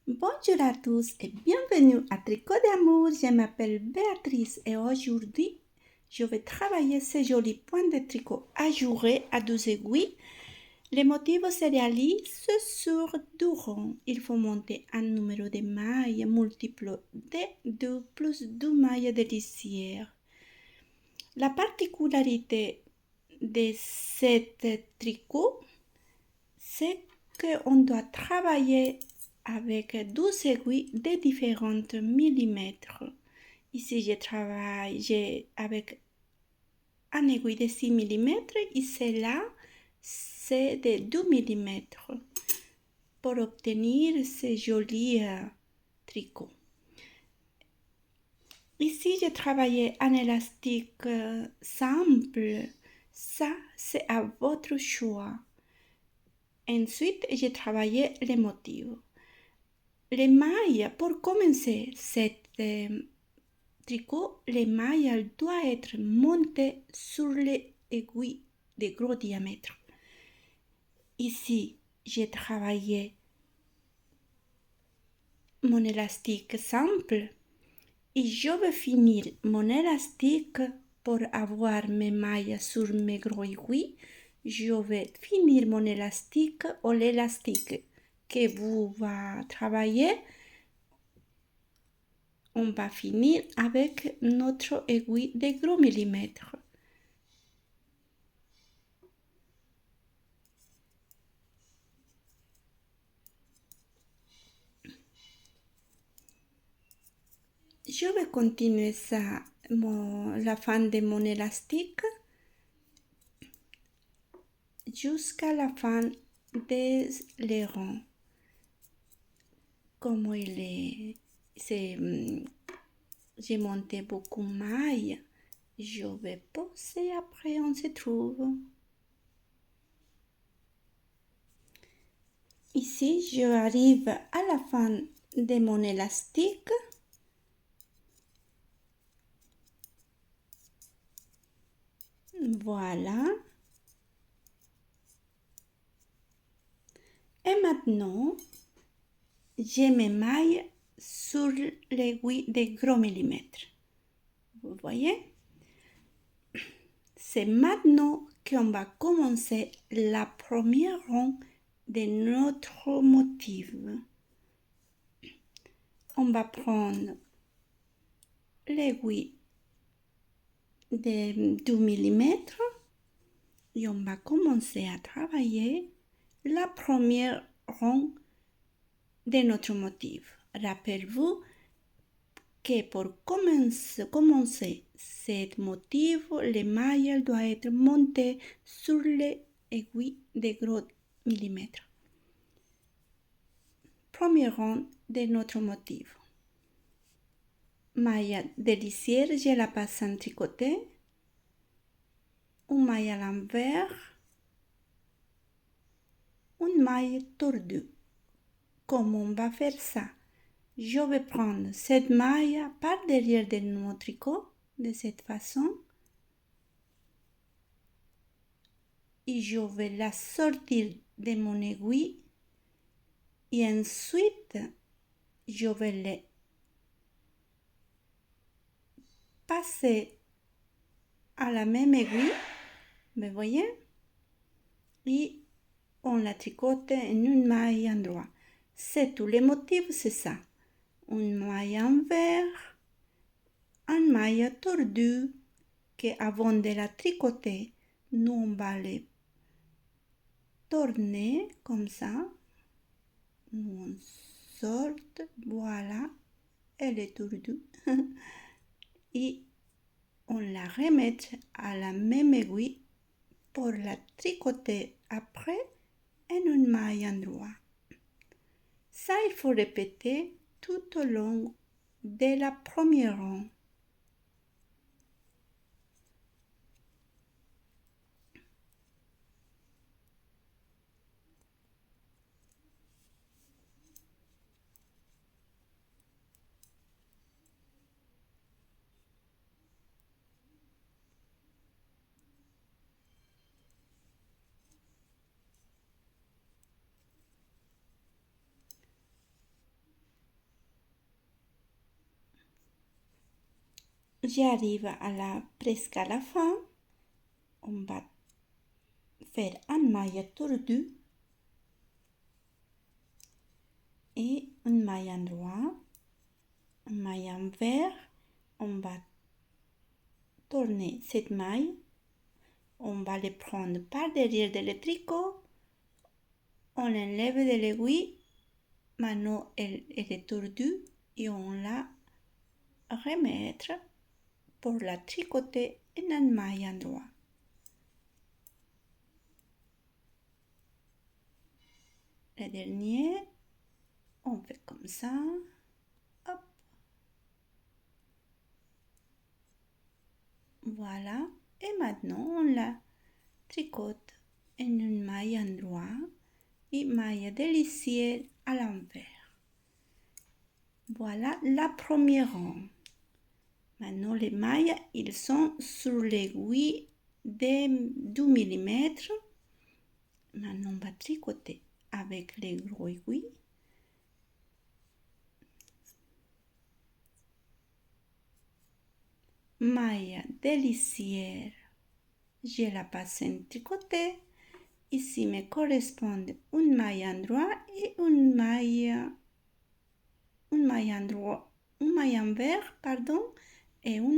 Bonjour à tous et bienvenue à Tricot d'amour. Je m'appelle Béatrice et aujourd'hui, je vais travailler ces jolis points de tricot ajourés à 12 aiguilles. Les motifs se réalisent sur du rond. Il faut monter un numéro de mailles multiple de 2 plus 2 mailles de lisière. La particularité de cet tricot, c'est qu'on doit travailler avec 12 aiguilles de différents millimètres. Ici, je travaille avec un aiguille de 6 millimètres et celle-là, c'est de 2 millimètres pour obtenir ce joli tricot. Ici, j'ai travaillé un élastique simple. Ça, c'est à votre choix. Ensuite, j'ai travaillé les motifs. Les mailles, pour commencer cet tricot, les mailles doivent être montées sur les aiguilles de gros diamètre. Ici, j'ai travaillé mon élastique simple et je vais finir mon élastique pour avoir mes mailles sur mes gros aiguilles. Je vais finir mon élastique ou l'élastique que vous va travailler. On va finir avec notre aiguille de gros millimètres. Je vais continuer ça, la fin de mon élastique jusqu'à la fin des les ronds. Comme j'ai monté beaucoup de mailles, je vais poser après on se trouve. Ici, je arrive à la fin de mon élastique. Voilà. Et maintenant, j'ai mes mailles sur l'aiguille de gros millimètres. Vous voyez? C'est maintenant qu'on va commencer la première rang de notre motif. On va prendre l'aiguille de 2 mm et on va commencer à travailler la première rang de notre motif. Rappelez-vous que pour commencer ce motif, les mailles doivent être montées sur les aiguilles de gros millimètres. Premier rang de notre motif. Maille de lisière, je la passe en tricoté. Une maille à l'envers. Une maille tordue. Comment on va faire ça? Je vais prendre cette maille par derrière de mon tricot, de cette façon. Et je vais la sortir de mon aiguille. Et ensuite, je vais les passer à la même aiguille. Vous voyez? Et on la tricote en une maille endroit. C'est tout le motif, c'est ça. Une maille envers, une maille tordue que avant de la tricoter, nous on va les tourner comme ça. Nous on sort, voilà, elle est tordue. Et on la remet à la même aiguille pour la tricoter après en une maille endroit. Ça, il faut répéter tout au long de la première rang. J'arrive presque à la fin. On va faire un maille tordu et une maille endroit, une maille envers. On va tourner cette maille. On va le prendre par derrière le tricot. On l'enlève de l'aiguille. Maintenant, elle est tordue et on la remettre pour la tricoter en une maille endroit. Le dernier, on fait comme ça. Hop. Voilà. Et maintenant, on la tricote en une maille endroit et maille de lisière à l'envers. Voilà la première rang. Maintenant, les mailles, ils sont sur l'aiguille de 2 mm. Maintenant, on va tricoter avec les gros aiguilles. Maille de lisière, je la passe en tricoté. Ici me correspondent une maille endroit et une maille envers, et une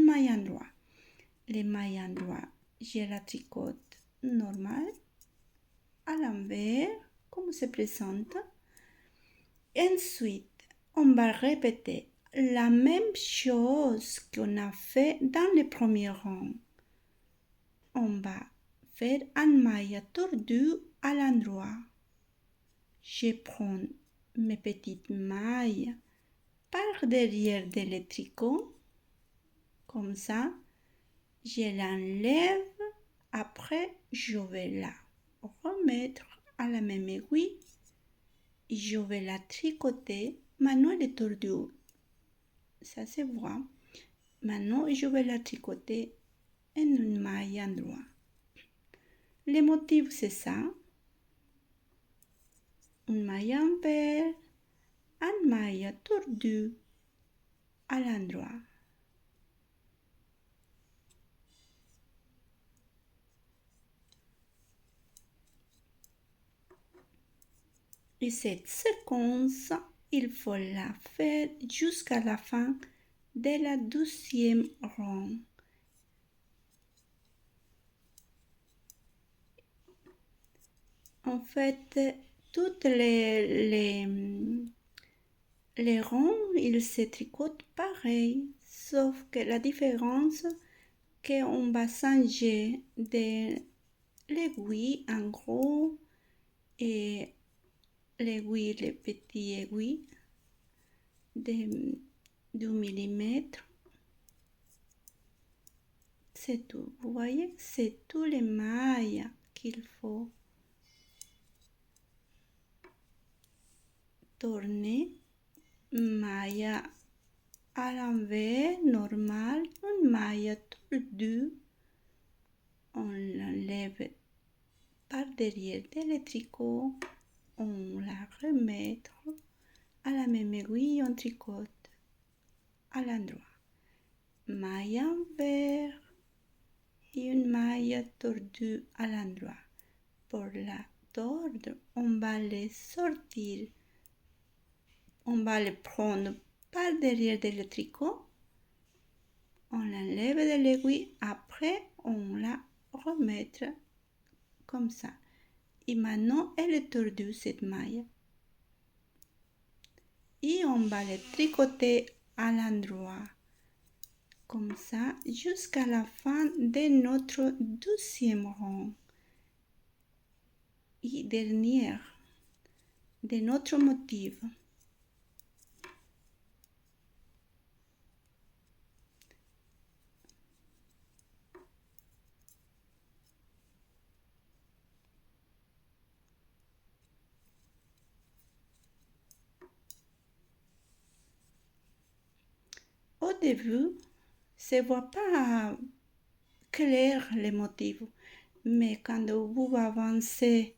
maille endroit. Les mailles endroit, je la tricote normal, à l'envers, comme se présente. Ensuite, on va répéter la même chose qu'on a fait dans le premier rang. On va faire un maille tordu à l'endroit. Je prends mes petites mailles par derrière le tricot, comme ça. Je l'enlève. Après, je vais la remettre à la même aiguille. Je vais la tricoter. Maintenant, elle est tordue. Ça se voit. Maintenant, je vais la tricoter en une maille endroit. Le motif, c'est ça. Une maille envers, une maille tordue à l'endroit. Et cette séquence, il faut la faire jusqu'à la fin de la 12e rang. En fait, toutes les rangs, ils se tricotent pareil, sauf que la différence, qu'on va changer de l'aiguille en gros et l'aiguille, les petits aiguilles de 2 mm. C'est tout. Vous voyez, c'est tous les mailles qu'il faut tourner. Maille à l'envers, normal, une maille tordue. On l'enlève par derrière le tricot. On la remet à la même aiguille, on tricote à l'endroit. Maille envers et une maille tordue à l'endroit. Pour la tordre, on va les sortir. On va les prendre par derrière le tricot. On l'enlève de l'aiguille. Après, on la remet comme ça. Et maintenant, elle est tordue, cette maille. Et on va les tricoter à l'endroit. Comme ça, jusqu'à la fin de notre 12e rang. Et dernière de notre motif. Au début, se voit pas clair les motifs, mais quand vous avancez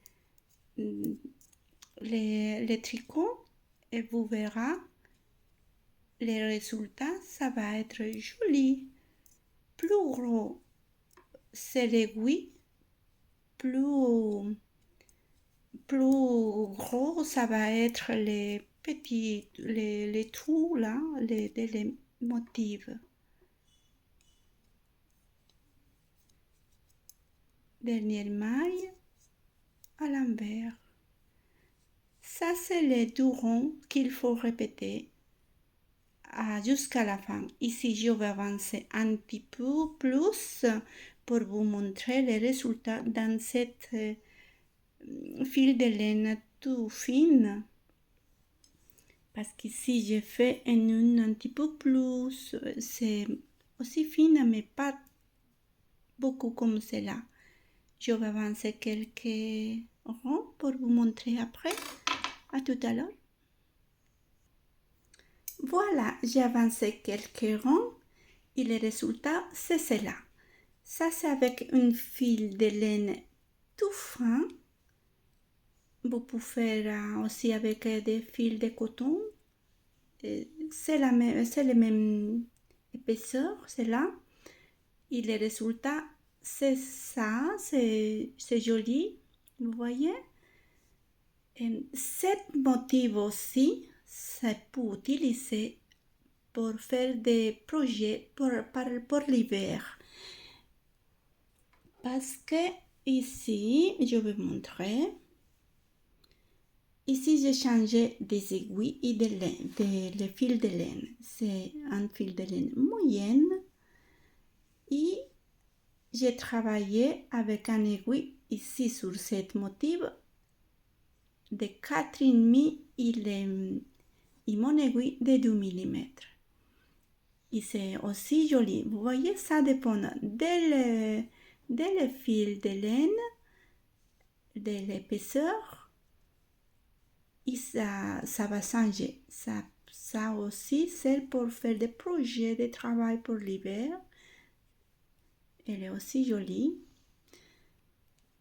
les tricots, et vous verrez les résultats, ça va être joli. plus gros c'est l'aiguille, plus gros ça va être les petits, les trous là, les motifs. Dernière maille à l'envers. Ça, c'est les deux ronds qu'il faut répéter jusqu'à la fin. Ici, je vais avancer un petit peu plus pour vous montrer les résultats dans cette fil de laine tout fine. Parce qu'ici, j'ai fait une un petit peu plus, c'est aussi fine, mais pas beaucoup comme celle-là. Je vais avancer quelques ronds pour vous montrer après. À tout à l'heure. Voilà, j'ai avancé quelques rangs et le résultat, c'est cela. Ça, c'est avec une fil de laine tout fin. Vous pouvez faire aussi avec des fils de coton. C'est la même épaisseur, c'est là. Et le résultat, c'est ça, c'est joli, vous voyez. Cette motif aussi, ça peut utiliser pour faire des projets pour l'hiver. Parce que ici, je vais montrer. Ici, j'ai changé des aiguilles et de laine, des fils de laine. C'est un fil de laine moyenne. Et j'ai travaillé avec un aiguille ici sur cette motif de 4,5 et mon aiguille de 2 mm. Et c'est aussi joli. Vous voyez, ça dépend de le fil de laine, de l'épaisseur, et ça va changer. Ça aussi, c'est pour faire des projets de travail pour l'hiver. Elle est aussi jolie.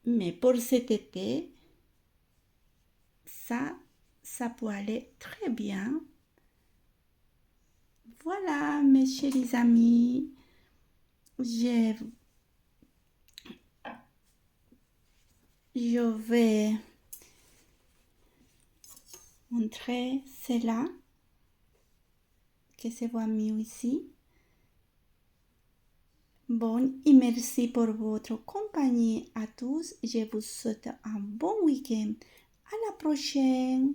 Mais pour cet été, ça peut aller très bien. Voilà, mes chers amis, je vais montrer cela, que se voit mieux ici. Bon, et merci pour votre compagnie à tous. Je vous souhaite un bon week-end. À la prochaine.